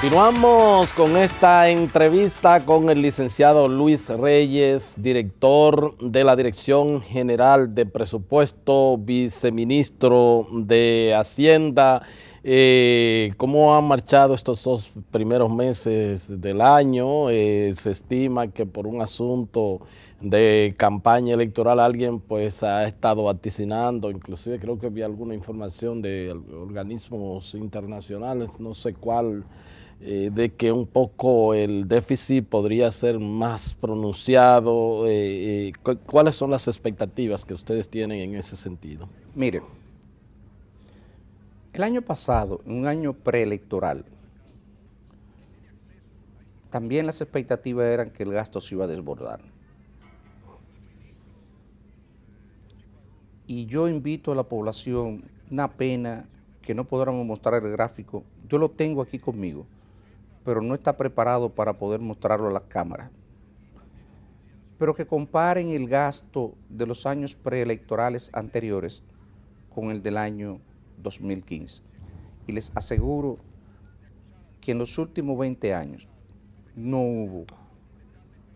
Continuamos con esta entrevista con el licenciado Luis Reyes, director de la Dirección General de Presupuesto, viceministro de Hacienda. ¿Cómo han marchado estos 2 primeros meses del año? Se estima que por un asunto de campaña electoral alguien pues ha estado vaticinando, inclusive creo que vi alguna información de organismos internacionales, no sé cuál, de que un poco el déficit podría ser más pronunciado. ¿Cuáles son las expectativas que ustedes tienen en ese sentido? Mire, el año pasado, en un año preelectoral, también las expectativas eran que el gasto se iba a desbordar. Y yo invito a la población, una pena que no podamos mostrar el gráfico, yo lo tengo aquí conmigo, pero no está preparado para poder mostrarlo a las cámaras. Pero que comparen el gasto de los años preelectorales anteriores con el del año 2015. Y les aseguro que en los últimos 20 años no hubo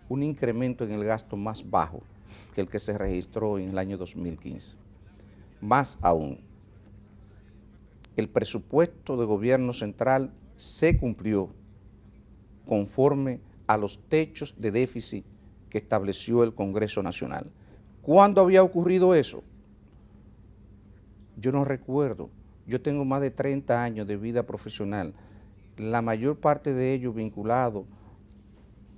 un incremento en el gasto más bajo que el que se registró en el año 2015. Más aún, el presupuesto de gobierno central se cumplió conforme a los techos de déficit que estableció el Congreso Nacional. ¿Cuándo había ocurrido eso? Yo no recuerdo. Yo tengo más de 30 años de vida profesional, la mayor parte de ellos vinculado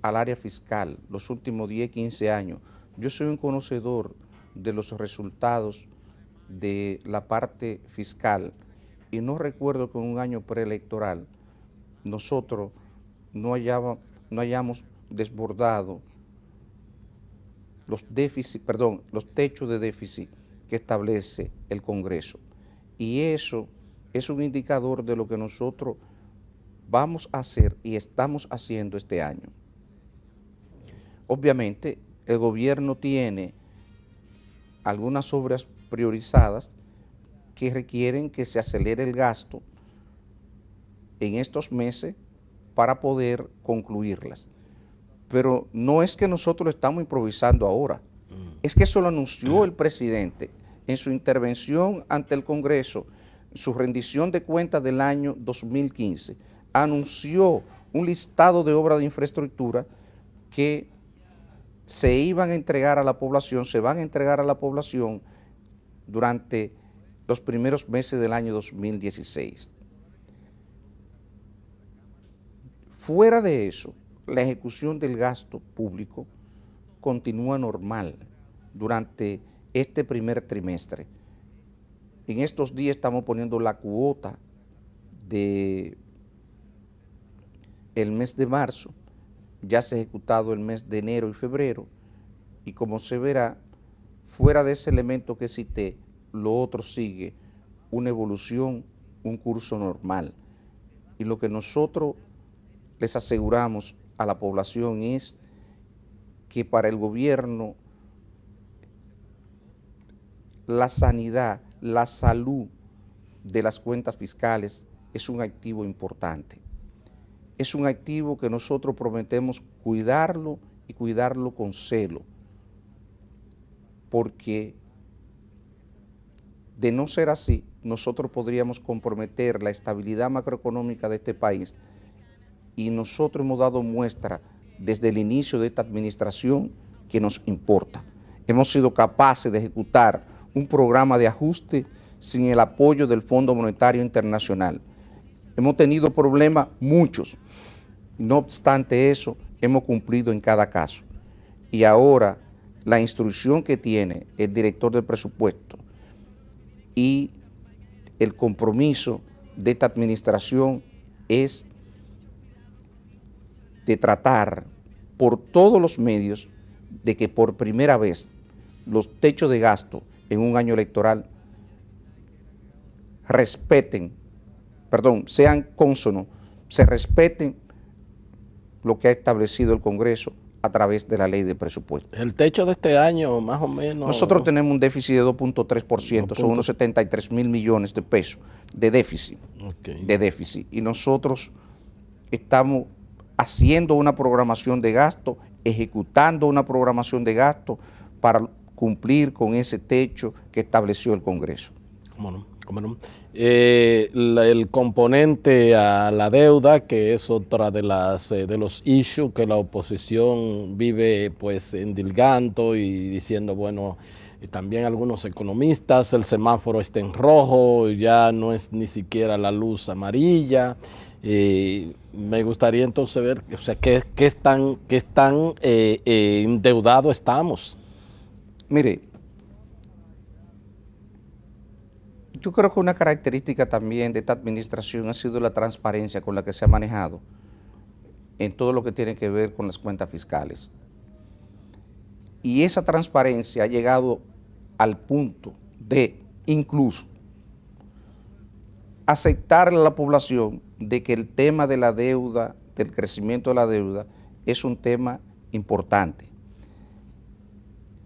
al área fiscal, los últimos 10, 15 años. Yo soy un conocedor de los resultados de la parte fiscal y no recuerdo que en un año preelectoral nosotros no hayamos desbordado los techos de déficit que establece el Congreso. Y eso es un indicador de lo que nosotros vamos a hacer y estamos haciendo este año. Obviamente, el gobierno tiene algunas obras priorizadas que requieren que se acelere el gasto en estos meses para poder concluirlas. Pero no es que nosotros estamos improvisando ahora, es que eso lo anunció el presidente en su intervención ante el Congreso, su rendición de cuentas del año 2015, anunció un listado de obras de infraestructura que se iban a entregar a la población, se van a entregar a la población durante los primeros meses del año 2016. Fuera de eso, la ejecución del gasto público continúa normal durante este primer trimestre. En estos días estamos poniendo la cuota del mes de marzo, ya se ha ejecutado el mes de enero y febrero, y como se verá, fuera de ese elemento que cité, lo otro sigue una evolución, un curso normal. Y lo que nosotros les aseguramos a la población es que para el gobierno la sanidad, la salud de las cuentas fiscales es un activo importante. Es un activo que nosotros prometemos cuidarlo y cuidarlo con celo, porque de no ser así, nosotros podríamos comprometer la estabilidad macroeconómica de este país, y nosotros hemos dado muestra desde el inicio de esta administración que nos importa. Hemos sido capaces de ejecutar un programa de ajuste sin el apoyo del Fondo Monetario Internacional. Hemos tenido problemas muchos, no obstante eso, hemos cumplido en cada caso. Y ahora la instrucción que tiene el director del presupuesto y el compromiso de esta administración es de tratar por todos los medios de que por primera vez los techos de gasto en un año electoral sean cónsonos, se respeten lo que ha establecido el Congreso a través de la ley de presupuesto. El techo de este año, más o menos. Nosotros tenemos un déficit de 2.3%, son unos 73 mil millones de pesos de déficit. Okay. De déficit. Y nosotros estamos haciendo una programación de gasto, ejecutando una programación de gasto para cumplir con ese techo que estableció el Congreso. ¿Cómo no? ¿Cómo no? El componente a la deuda, que es otra de los issues que la oposición vive pues endilgando y diciendo, bueno, y también algunos economistas, el semáforo está en rojo, ya no es ni siquiera la luz amarilla. Me gustaría entonces ver, o sea, qué tan endeudados estamos. Mire, yo creo que una característica también de esta administración ha sido la transparencia con la que se ha manejado en todo lo que tiene que ver con las cuentas fiscales. Y esa transparencia ha llegado al punto de incluso aceptar a la población de que el tema de la deuda, del crecimiento de la deuda, es un tema importante,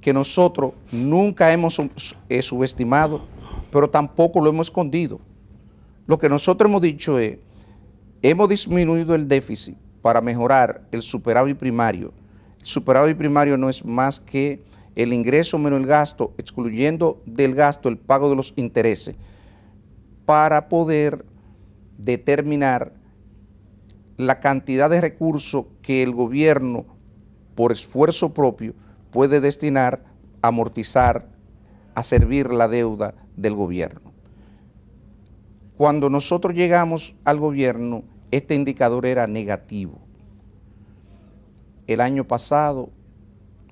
que nosotros nunca hemos subestimado, pero tampoco lo hemos escondido. Lo que nosotros hemos dicho es, hemos disminuido el déficit para mejorar el superávit primario. El superávit primario no es más que el ingreso menos el gasto, excluyendo del gasto el pago de los intereses, para poder determinar la cantidad de recursos que el gobierno, por esfuerzo propio, puede destinar a amortizar, a servir la deuda del gobierno. Cuando nosotros llegamos al gobierno, este indicador era negativo. El año pasado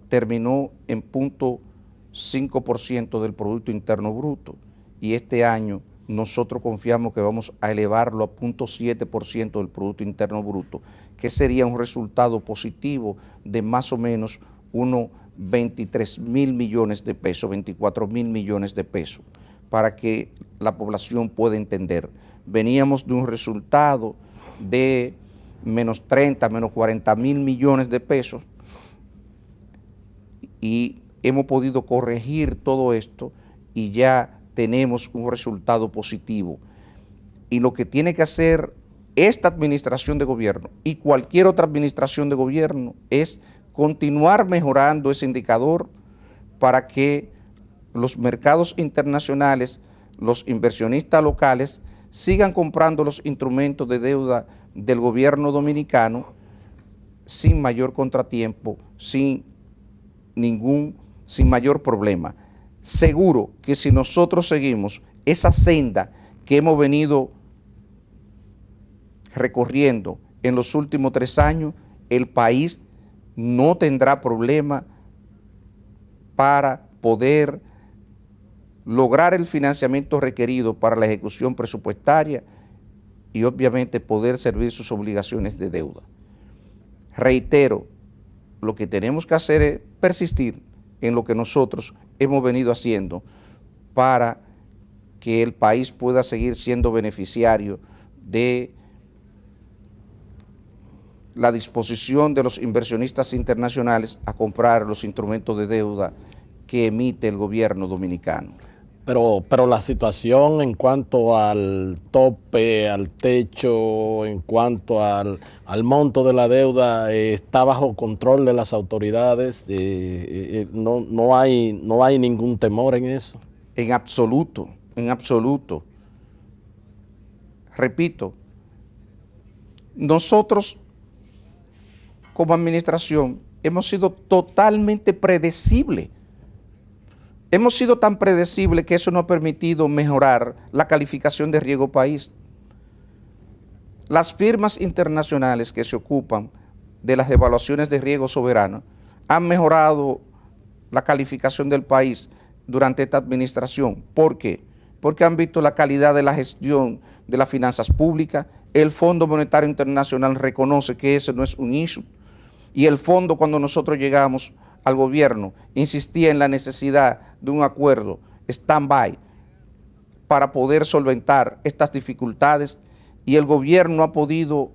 terminó en 0.5% del Producto Interno Bruto y este año nosotros confiamos que vamos a elevarlo a 0.7% del Producto Interno Bruto, que sería un resultado positivo de más o menos unos 23.000 millones de pesos, 24.000 millones de pesos, para que la población pueda entender. Veníamos de un resultado de menos 30, menos 40.000 millones de pesos y hemos podido corregir todo esto y ya tenemos un resultado positivo. Y lo que tiene que hacer esta administración de gobierno y cualquier otra administración de gobierno es continuar mejorando ese indicador para que los mercados internacionales, los inversionistas locales sigan comprando los instrumentos de deuda del gobierno dominicano sin mayor contratiempo, sin mayor problema. Seguro que si nosotros seguimos esa senda que hemos venido recorriendo en los últimos 3 años, el país no tendrá problema para poder lograr el financiamiento requerido para la ejecución presupuestaria y obviamente poder servir sus obligaciones de deuda. Reitero, lo que tenemos que hacer es persistir en lo que nosotros hemos venido haciendo para que el país pueda seguir siendo beneficiario de la disposición de los inversionistas internacionales a comprar los instrumentos de deuda que emite el gobierno dominicano. Pero la situación en cuanto al tope, al techo, en cuanto al monto de la deuda, está bajo control de las autoridades. No hay ningún temor en eso. En absoluto, en absoluto. Repito, nosotros como administración hemos sido totalmente predecibles. Hemos sido tan predecibles que eso nos ha permitido mejorar la calificación de riesgo país. Las firmas internacionales que se ocupan de las evaluaciones de riesgo soberano han mejorado la calificación del país durante esta administración. ¿Por qué? Porque han visto la calidad de la gestión de las finanzas públicas. El Fondo Monetario Internacional reconoce que ese no es un issue. Y el fondo, cuando nosotros llegamos al gobierno, insistía en la necesidad de un acuerdo stand-by para poder solventar estas dificultades y el gobierno ha podido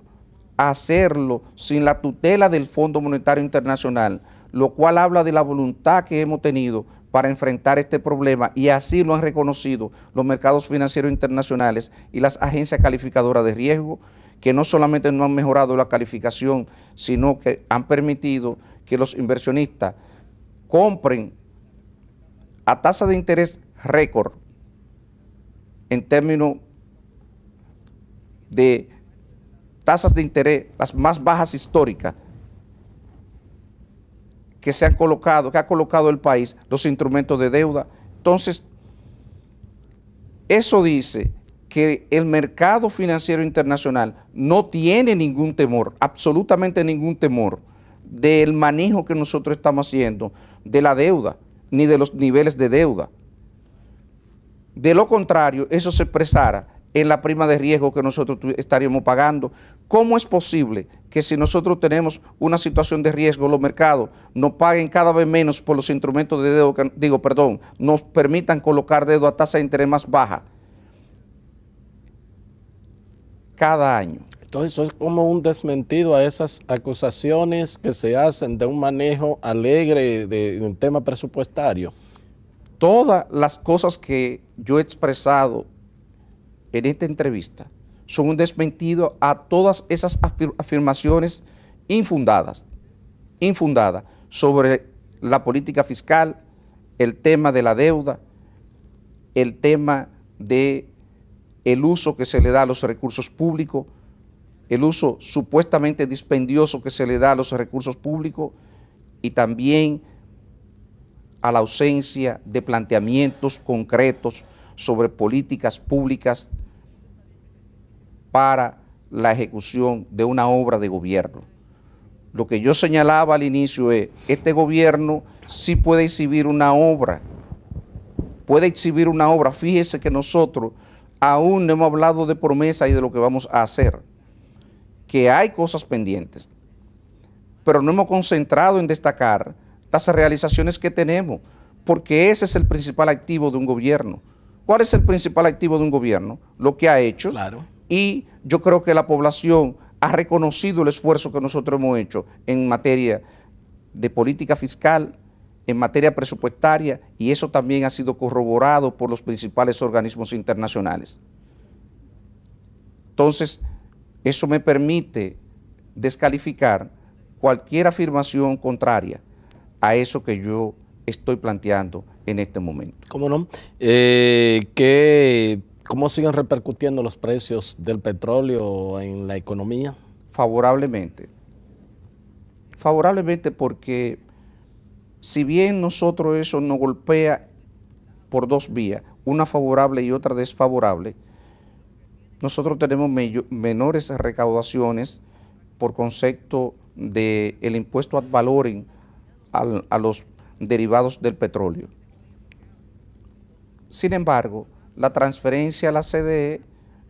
hacerlo sin la tutela del Fondo Monetario Internacional, lo cual habla de la voluntad que hemos tenido para enfrentar este problema y así lo han reconocido los mercados financieros internacionales y las agencias calificadoras de riesgo, que no solamente no han mejorado la calificación, sino que han permitido que los inversionistas compren a tasa de interés récord en términos de tasas de interés, las más bajas históricas que ha colocado el país, los instrumentos de deuda. Entonces, eso dice que el mercado financiero internacional no tiene ningún temor, absolutamente ningún temor, del manejo que nosotros estamos haciendo de la deuda, ni de los niveles de deuda. De lo contrario, eso se expresara en la prima de riesgo que nosotros estaríamos pagando. ¿Cómo es posible que si nosotros tenemos una situación de riesgo, los mercados nos paguen cada vez menos por los instrumentos de deuda, nos permitan colocar deuda a tasa de interés más baja cada año? Entonces eso es como un desmentido a esas acusaciones que se hacen de un manejo alegre de un tema presupuestario. Todas las cosas que yo he expresado en esta entrevista son un desmentido a todas esas afirmaciones infundadas sobre la política fiscal, el tema de la deuda, el tema de el uso que se le da a los recursos públicos, el uso supuestamente dispendioso que se le da a los recursos públicos y también a la ausencia de planteamientos concretos sobre políticas públicas para la ejecución de una obra de gobierno. Lo que yo señalaba al inicio es, este gobierno sí puede exhibir una obra, Fíjese que nosotros aún no hemos hablado de promesa y de lo que vamos a hacer, que hay cosas pendientes, pero no hemos concentrado en destacar las realizaciones que tenemos, porque ese es el principal activo de un gobierno. ¿Cuál es el principal activo de un gobierno? Lo que ha hecho. Claro. Y yo creo que la población ha reconocido el esfuerzo que nosotros hemos hecho en materia de política fiscal, en materia presupuestaria, y eso también ha sido corroborado por los principales organismos internacionales. Entonces, eso me permite descalificar cualquier afirmación contraria a eso que yo estoy planteando en este momento. ¿Cómo no? ¿Cómo siguen repercutiendo los precios del petróleo en la economía? Favorablemente. Favorablemente porque si bien nosotros eso nos golpea por dos vías, una favorable y otra desfavorable, nosotros tenemos menores recaudaciones por concepto del impuesto ad valorem a los derivados del petróleo. Sin embargo, la transferencia a la CDE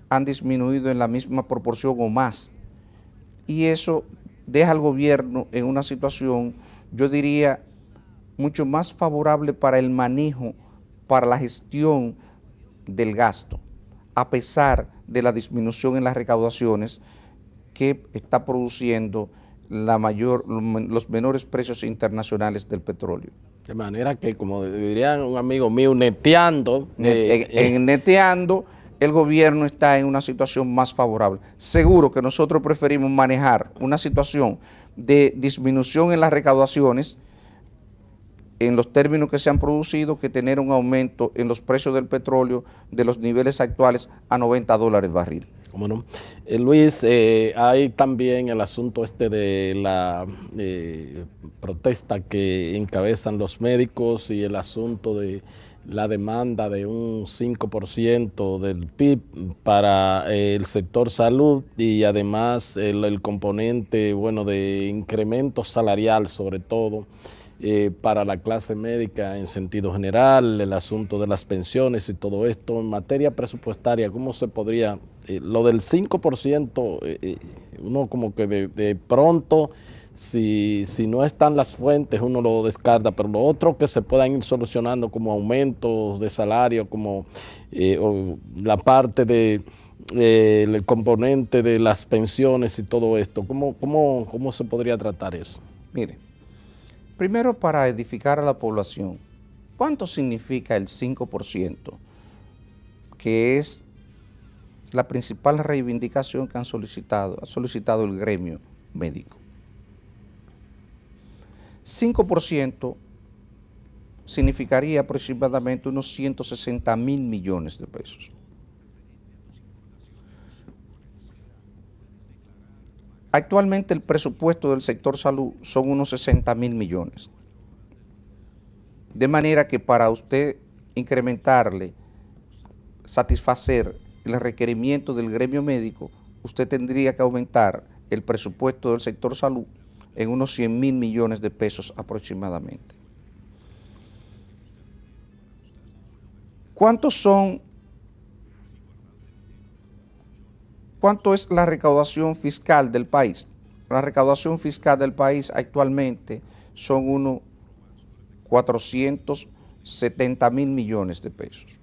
han disminuido en la misma proporción o más, y eso deja al gobierno en una situación, yo diría, mucho más favorable para el manejo, para la gestión del gasto, a pesar de la disminución en las recaudaciones que está produciendo los menores precios internacionales del petróleo. De manera que, como dirían un amigo mío, neteando. Neteando, el gobierno está en una situación más favorable. Seguro que nosotros preferimos manejar una situación de disminución en las recaudaciones en los términos que se han producido que tener un aumento en los precios del petróleo de los niveles actuales a $90 el barril. ¿Cómo no? Luis, hay también el asunto de la protesta que encabezan los médicos y el asunto de la demanda de un 5% del PIB para el sector salud y además el componente, bueno, de incremento salarial sobre todo para la clase médica en sentido general, el asunto de las pensiones y todo esto. En materia presupuestaria, ¿cómo se podría, lo del 5%, uno como que de pronto, si no están las fuentes, uno lo descarta, pero lo otro que se puedan ir solucionando como aumentos de salario, como o la parte de el componente de las pensiones y todo esto, ¿cómo se podría tratar eso? Mire, primero, para edificar a la población, ¿cuánto significa el 5%? Que es la principal reivindicación que ha solicitado el gremio médico. 5% significaría aproximadamente unos 160.000 millones de pesos. Actualmente el presupuesto del sector salud son unos 60.000 millones. De manera que para usted incrementarle, satisfacer el requerimiento del gremio médico, usted tendría que aumentar el presupuesto del sector salud en unos 100.000 millones de pesos aproximadamente. ¿Cuánto es la recaudación fiscal del país? La recaudación fiscal del país actualmente son unos 470.000 millones de pesos.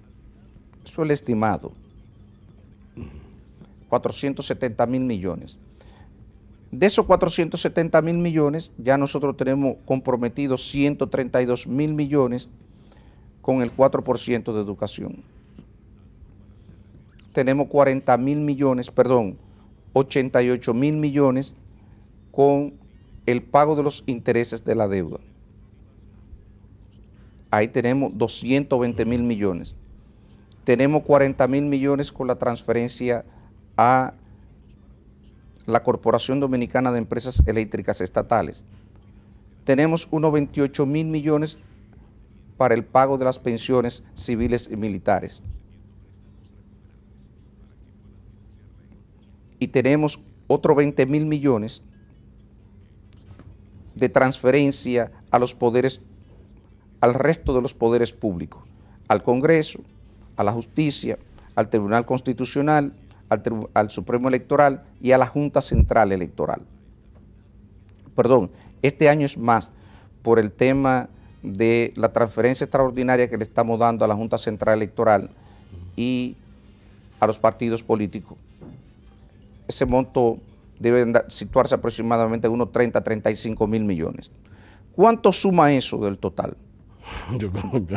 Eso es el estimado. 470.000 millones. De esos 470.000 millones, ya nosotros tenemos comprometidos 132.000 millones con el 4% de educación. Tenemos 88.000 millones con el pago de los intereses de la deuda. Ahí tenemos 220.000 millones. Tenemos 40.000 millones con la transferencia a la Corporación Dominicana de Empresas Eléctricas Estatales. Tenemos unos 28.000 millones para el pago de las pensiones civiles y militares. Y tenemos otros 20.000 millones de transferencia a los poderes, al resto de los poderes públicos, al Congreso, a la Justicia, al Tribunal Constitucional, al Supremo Electoral y a la Junta Central Electoral. Perdón, este año es más por el tema de la transferencia extraordinaria que le estamos dando a la Junta Central Electoral y a los partidos políticos. Ese monto debe situarse aproximadamente en unos 35.000 millones. ¿Cuánto suma eso del total?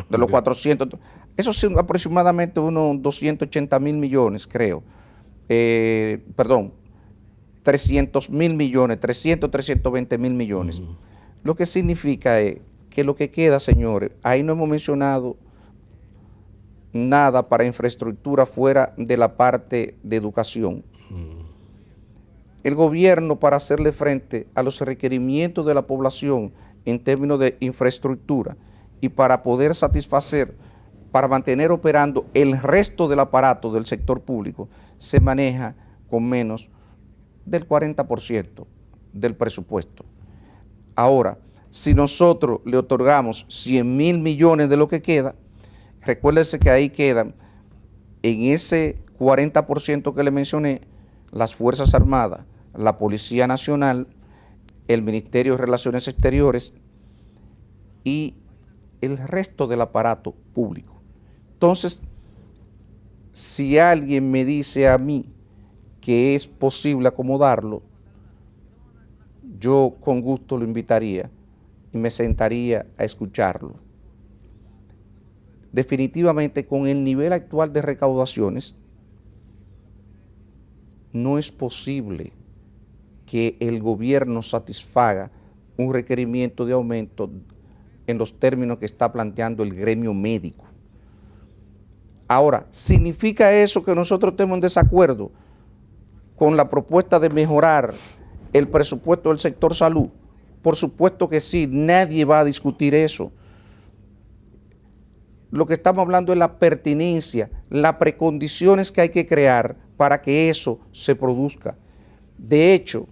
De los 400. Eso es aproximadamente unos 280.000 millones, creo. 300.000 millones, 320.000 millones. Lo que significa es que lo que queda, señores, ahí no hemos mencionado nada para infraestructura fuera de la parte de educación. El gobierno, para hacerle frente a los requerimientos de la población en términos de infraestructura y para poder satisfacer, para mantener operando el resto del aparato del sector público, se maneja con menos del 40% del presupuesto. Ahora, si nosotros le otorgamos 100.000 millones de lo que queda, recuérdese que ahí quedan, en ese 40% que le mencioné, las Fuerzas Armadas, la Policía Nacional, el Ministerio de Relaciones Exteriores y el resto del aparato público. Entonces, si alguien me dice a mí que es posible acomodarlo, yo con gusto lo invitaría y me sentaría a escucharlo. Definitivamente, con el nivel actual de recaudaciones, no es posible que el gobierno satisfaga un requerimiento de aumento en los términos que está planteando el gremio médico. Ahora, ¿significa eso que nosotros estemos en desacuerdo con la propuesta de mejorar el presupuesto del sector salud? Por supuesto que sí, nadie va a discutir eso. Lo que estamos hablando es la pertinencia, las precondiciones que hay que crear para que eso se produzca. De hecho,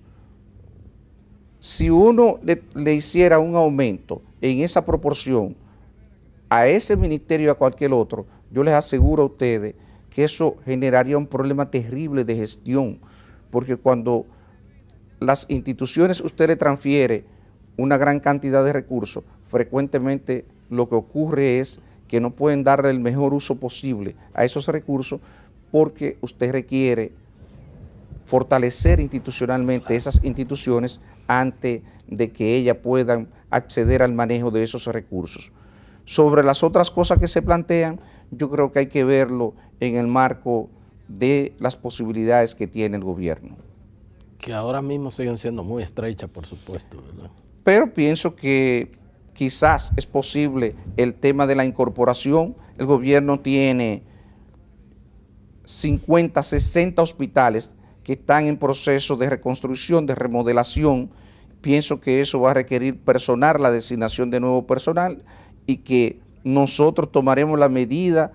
si uno le hiciera un aumento en esa proporción a ese ministerio y a cualquier otro, yo les aseguro a ustedes que eso generaría un problema terrible de gestión, porque cuando las instituciones usted le transfiere una gran cantidad de recursos, frecuentemente lo que ocurre es que no pueden darle el mejor uso posible a esos recursos porque usted requiere fortalecer institucionalmente esas instituciones antes de que ellas puedan acceder al manejo de esos recursos. Sobre las otras cosas que se plantean, yo creo que hay que verlo en el marco de las posibilidades que tiene el gobierno. Que ahora mismo siguen siendo muy estrechas, por supuesto, ¿verdad? Pero pienso que quizás es posible el tema de la incorporación. El gobierno tiene 50, 60 hospitales que están en proceso de reconstrucción, de remodelación. Pienso que eso va a requerir personal, la designación de nuevo personal, y que nosotros tomaremos la medida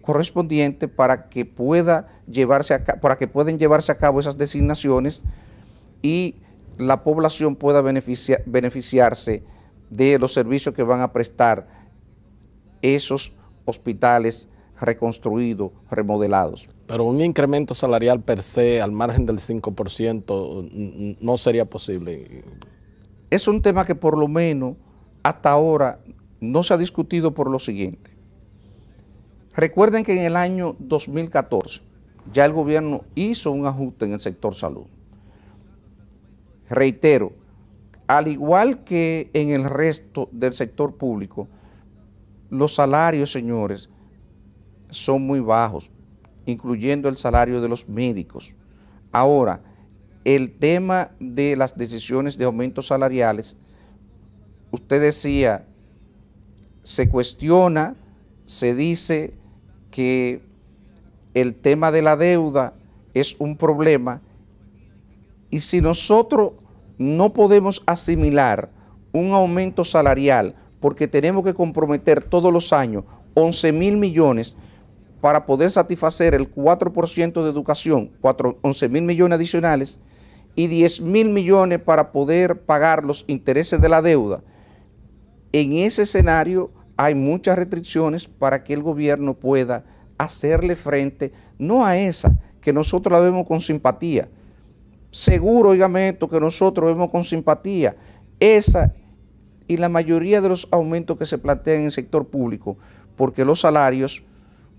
correspondiente para que puedan llevarse a cabo esas designaciones y la población pueda beneficiarse de los servicios que van a prestar esos hospitales reconstruidos, remodelados. Pero un incremento salarial per se, al margen del 5%, no sería posible. Es un tema que por lo menos hasta ahora no se ha discutido por lo siguiente. Recuerden que en el año 2014 ya el gobierno hizo un ajuste en el sector salud. Reitero, al igual que en el resto del sector público, los salarios, señores, son muy bajos, incluyendo el salario de los médicos. Ahora, el tema de las decisiones de aumentos salariales, usted decía, se cuestiona, se dice que el tema de la deuda es un problema, y si nosotros no podemos asimilar un aumento salarial porque tenemos que comprometer todos los años 11,000 millones para poder satisfacer el 4% de educación, 11,000 millones adicionales, y 10,000 millones para poder pagar los intereses de la deuda, en ese escenario hay muchas restricciones para que el gobierno pueda hacerle frente, no a esa, que nosotros la vemos con simpatía. Seguro, óigame esto, que nosotros vemos con simpatía esa y la mayoría de los aumentos que se plantean en el sector público, porque los salarios,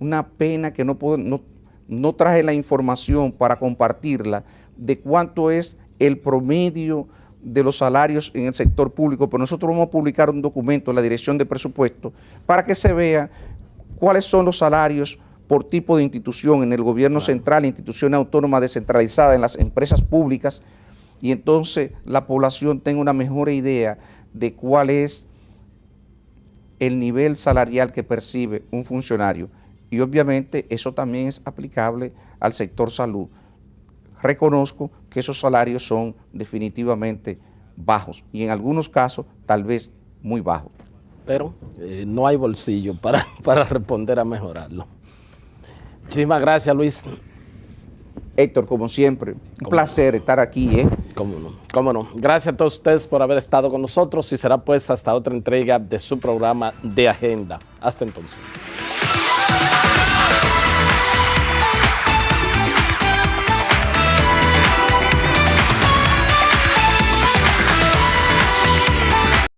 una pena que no traje la información para compartirla de cuánto es el promedio de los salarios en el sector público, pero nosotros vamos a publicar un documento en la Dirección de Presupuesto para que se vea cuáles son los salarios por tipo de institución en el gobierno central, instituciones autónomas descentralizadas, en las empresas públicas, y entonces la población tenga una mejor idea de cuál es el nivel salarial que percibe un funcionario. Y obviamente eso también es aplicable al sector salud. Reconozco que esos salarios son definitivamente bajos y en algunos casos tal vez muy bajos. Pero no hay bolsillo para responder a mejorarlo. Muchísimas gracias, Luis. Héctor, como siempre, un placer estar aquí. Cómo no. Gracias a todos ustedes por haber estado con nosotros y será pues hasta otra entrega de su programa De Agenda. Hasta entonces.